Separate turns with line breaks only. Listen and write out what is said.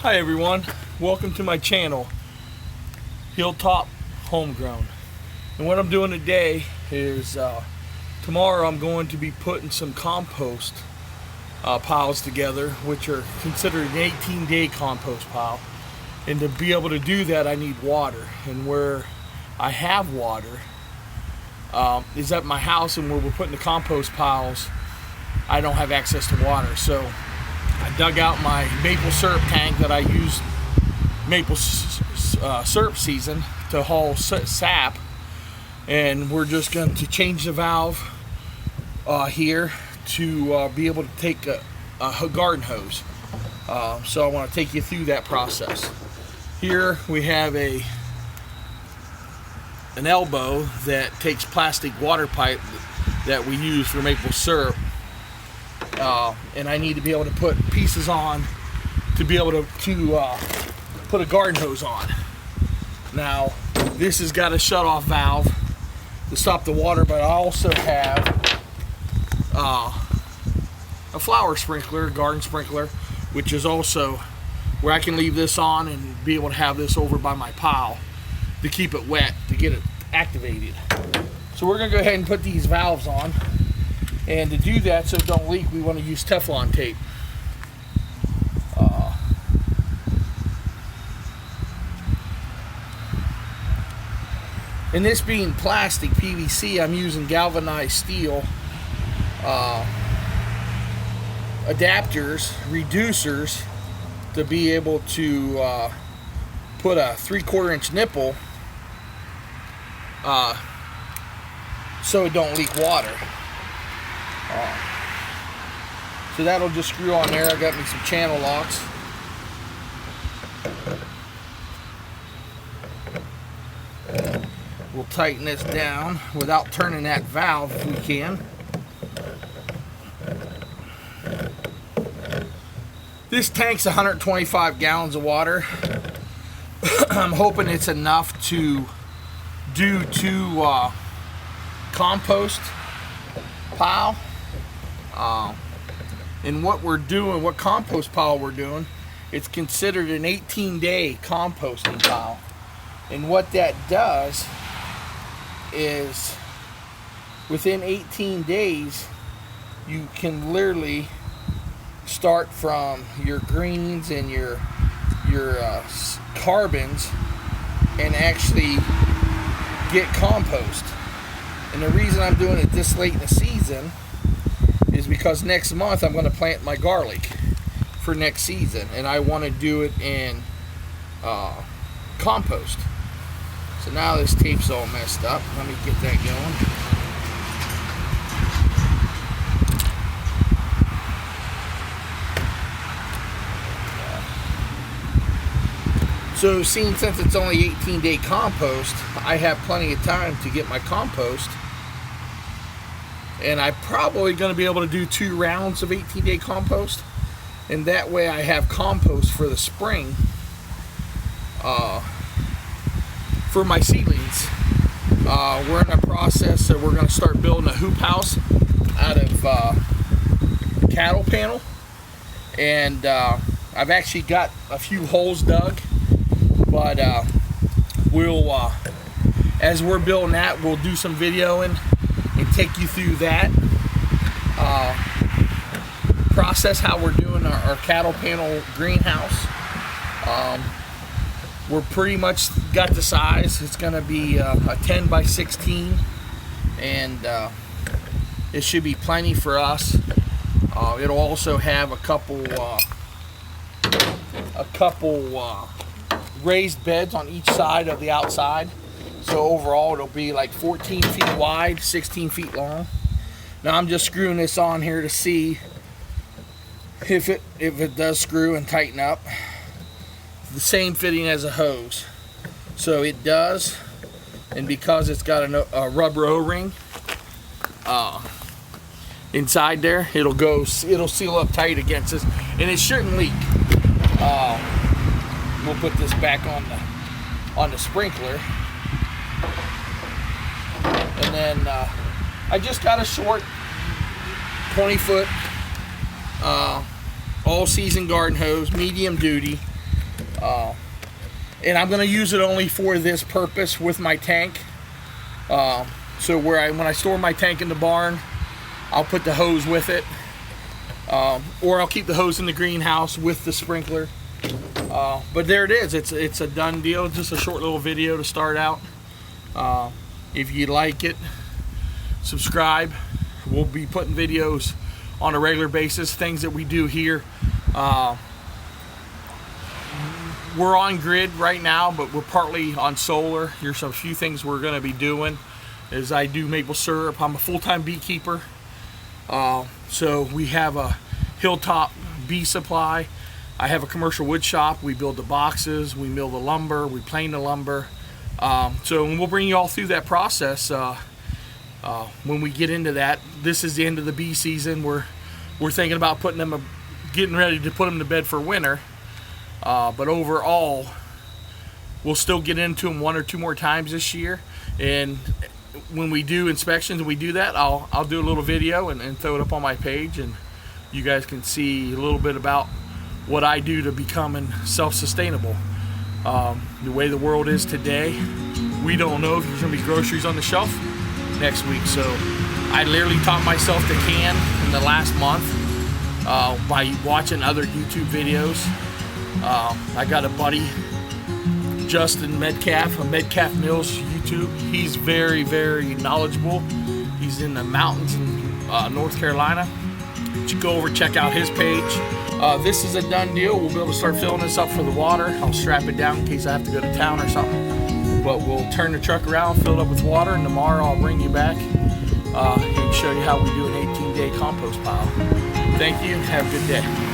Hi everyone, welcome to my channel, Hilltop Homegrown. And what I'm doing today is tomorrow I'm going to be putting some compost piles together, which are considered an 18-day compost pile. And to be able to do that, I need water. And where I have water is at my house, and where we're putting the compost piles, I don't have access to water. So I dug out my maple syrup tank that I used maple syrup season to haul sap, and we're just going to change the valve here to be able to take a garden hose. So I want to take you through that process. Here we have an elbow that takes plastic water pipe that we use for maple syrup. And I need to be able to put pieces on to be able to put a garden hose on. Now, this has got a shut-off valve to stop the water, but I also have a flower sprinkler, garden sprinkler, which is also where I can leave this on and be able to have this over by my pile to keep it wet, to get it activated. So we're going to go ahead and put these valves on. And to do that, so it don't leak, we want to use Teflon tape. And this being plastic, PVC, I'm using galvanized steel adapters, reducers, to be able to put a 3/4 inch nipple so it don't leak water. So that'll just screw on there. I got me some channel locks. We'll tighten this down without turning that valve if we can. This tank's 125 gallons of water. I'm hoping it's enough to do 2 compost pile. And what we're doing, what compost pile we're doing, it's considered an 18-day composting pile. And what that does is within 18 days you can literally start from your greens and your carbons and actually get compost. And the reason I'm doing it this late in the season is because next month I'm going to plant my garlic for next season, and I want to do it in compost. So now this tape's all messed up. Let me get that going. So since it's only 18-day compost, I have plenty of time to get my compost. And I'm probably going to be able to do 2 rounds of 18-day compost. And that way I have compost for the spring for my seedlings. We're in a process that we're going to start building a hoop house out of cattle panel. And I've actually got a few holes dug. But we'll, as we're building that, we'll do some videoing and take you through that process, how we're doing our cattle panel greenhouse. We're pretty much got the size. It's going to be a 10 by 16, and it should be plenty for us. It'll also have a couple raised beds on each side of the outside. So overall it'll be like 14 feet wide, 16 feet long. Now I'm just screwing this on here to see if it does screw and tighten up. The same fitting as a hose. So it does, and because it's got a rubber O-ring inside there, it'll seal up tight against this, and it shouldn't leak. We'll put this back on the sprinkler. And then I just got a short 20-foot all-season garden hose, medium duty. And I'm going to use it only for this purpose with my tank. So when I store my tank in the barn, I'll put the hose with it, or I'll keep the hose in the greenhouse with the sprinkler. But there it is. It's a done deal. Just a short little video to start out. If you like it, subscribe. We'll be putting videos on a regular basis, things that we do here. We're on grid right now, but we're partly on solar. Here's a few things we're going to be doing. Is I do maple syrup. I'm a full-time beekeeper. So we have a hilltop bee supply. I have a commercial wood shop. We build the boxes, we mill the lumber, we plane the lumber. So we'll bring you all through that process when we get into that. This is the end of the bee season. We're thinking about getting ready to put them to bed for winter. But overall, we'll still get into them 1 or 2 more times this year. And when we do inspections and we do that, I'll do a little video and throw it up on my page, and you guys can see a little bit about what I do to becoming self-sustainable. The way the world is today, we don't know if there's going to be groceries on the shelf next week. So I literally taught myself to can in the last month by watching other YouTube videos. I got a buddy, Justin Metcalf, on Metcalf Mills YouTube. He's very, very knowledgeable. He's in the mountains in North Carolina. You should go over, check out his page. This is a done deal. We'll be able to start filling this up for the water. I'll strap it down in case I have to go to town or something. But we'll turn the truck around, fill it up with water, and tomorrow I'll bring you back and show you how we do an 18-day compost pile. Thank you. Have a good day.